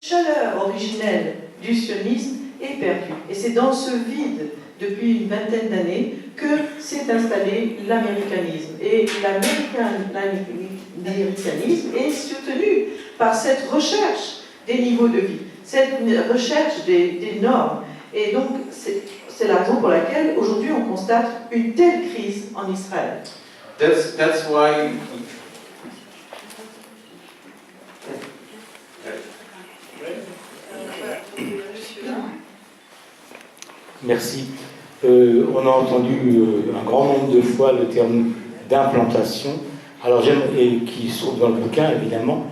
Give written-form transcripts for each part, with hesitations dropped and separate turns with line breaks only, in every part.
chaleur originelle du sionisme est perdue. Et c'est dans ce vide, depuis une vingtaine d'années, que s'est installé l'américanisme. Et l'américanisme est soutenu par cette recherche des niveaux de vie, cette recherche des normes. Et donc, c'est la raison pour laquelle, aujourd'hui, on constate une telle crise en Israël.
That's why...
Merci. On a entendu un grand nombre de fois le terme d'implantation, alors et qui se trouve dans le bouquin évidemment.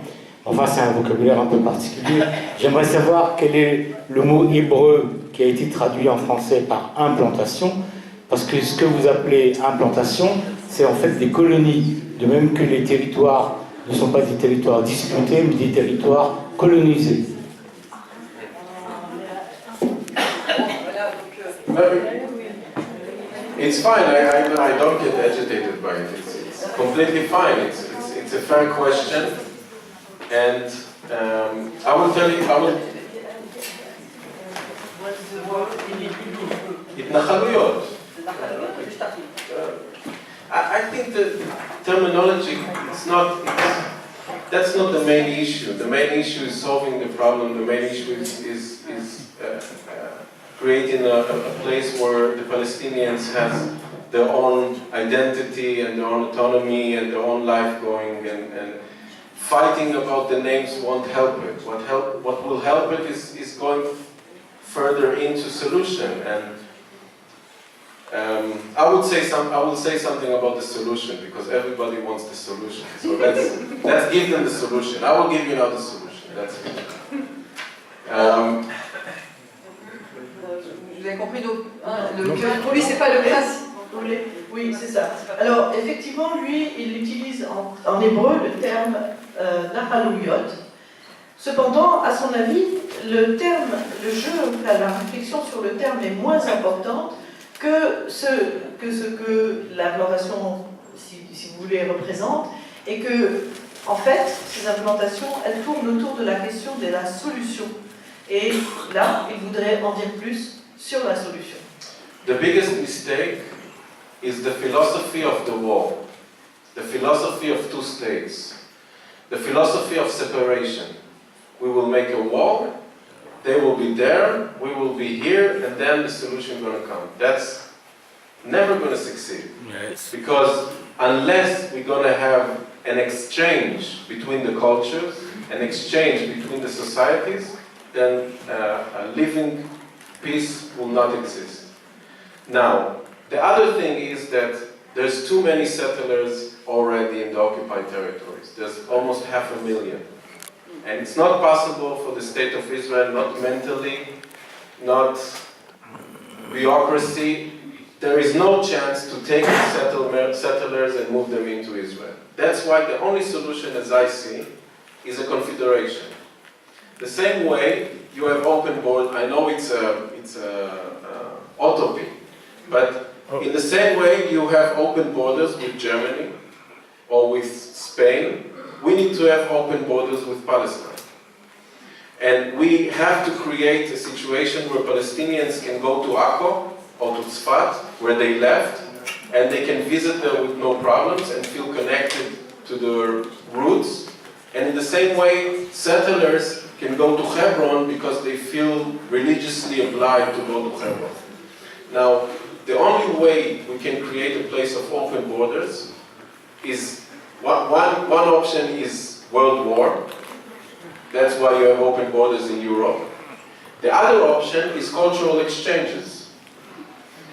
Enfin, c'est un vocabulaire un peu particulier. J'aimerais savoir quel est le mot hébreu qui a été traduit en français par implantation, parce que ce que vous appelez implantation, c'est en fait des colonies, de même que les territoires ne sont pas des territoires disputés, mais des territoires colonisés.
It's fine. I don't get agitated by it. It's completely fine. It's a fair question, and I will tell you. התנחלויות. I think the terminology, that's not the main issue. The main issue is solving the problem. The main issue is creating a place where the Palestinians have their own identity and their own autonomy and their own life going, and fighting about the names won't help it. What will help it is going further into solution. And I will say something about the solution, because everybody wants the solution. So let's give them the solution. I will give you now the solution. That's it.
Vous avez compris, donc, pour lui, c'est pas le principe.
Oui, c'est ça. Alors, effectivement, lui, il utilise en hébreu le terme nachalouyot. Cependant, à son avis, le jeu, la réflexion sur le terme est moins importante que ce que l'implantation, si vous voulez, représente, et que, en fait, ces implantations, elles tournent autour de la question de la solution. Et là, il voudrait en dire plus sur la solution.
The biggest mistake is the philosophy of the wall, the philosophy of two states, the philosophy of separation. We will make a wall, they will be there, we will be here, and then the solution is going to come. That's never going to succeed.
Yes.
Because unless we're going to have an exchange between the cultures, an exchange between the societies, then a living peace will not exist. Now, the other thing is that there's too many settlers already in the occupied territories. There's almost 500,000. And it's not possible for the state of Israel, not mentally, not bureaucracy. There is no chance to take the settlers and move them into Israel. That's why the only solution, as I see, is a confederation. The same way you have open borders. I know it's a utopia, but in the same way you have open borders with Germany or with Spain, we need to have open borders with Palestine. And we have to create a situation where Palestinians can go to Akko or to Tzfat, where they left, and they can visit them with no problems and feel connected to their roots. And in the same way, settlers can go to Hebron because they feel religiously obliged to go to Hebron. Now, the only way we can create a place of open borders is, one option is World War. That's why you have open borders in Europe. The other option is cultural exchanges.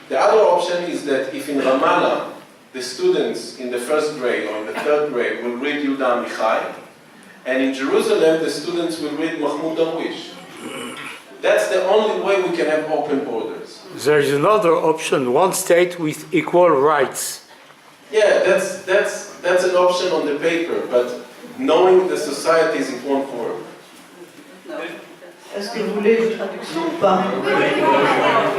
The other option is that if in Ramallah, the students in the first grade or in the third grade will read Yehuda Amichai, and in Jerusalem, the students will read Mahmoud Darwish. That's the only way we can have open borders.
There is another option, one state with equal rights.
Yeah, that's an option on the paper, but knowing the societies, it won't work.
Est-ce que vous voulez une traduction ou pas?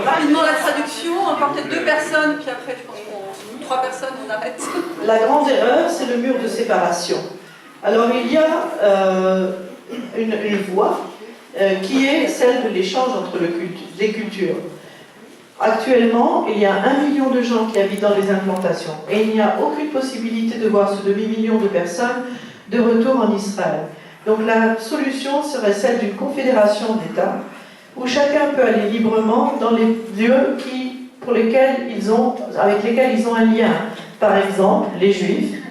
Rapidement la traduction, encore peut-être 2 personnes, puis après je pense qu'on 3 personnes, on arrête.
La grande erreur, c'est le mur de séparation. Alors il y a une voie qui est celle de l'échange entre les cultures. Actuellement, il y a 1 million de gens qui habitent dans les implantations et il n'y a aucune possibilité de voir ce demi-million de personnes de retour en Israël. Donc la solution serait celle d'une confédération d'États où chacun peut aller librement dans les lieux avec lesquels ils ont un lien. Par exemple, les Juifs,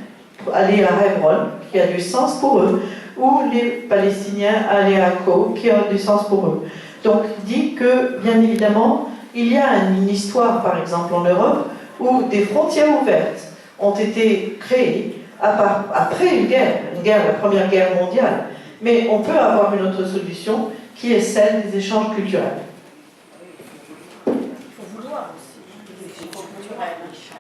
aller à Hebron, qui a du sens pour eux, ou les Palestiniens, aller à Akko, qui a du sens pour eux. Donc, dit que, bien évidemment, il y a une histoire, par exemple, en Europe, où des frontières ouvertes ont été créées après une guerre, la Première Guerre mondiale. Mais on peut avoir une autre solution, qui est celle des échanges culturels.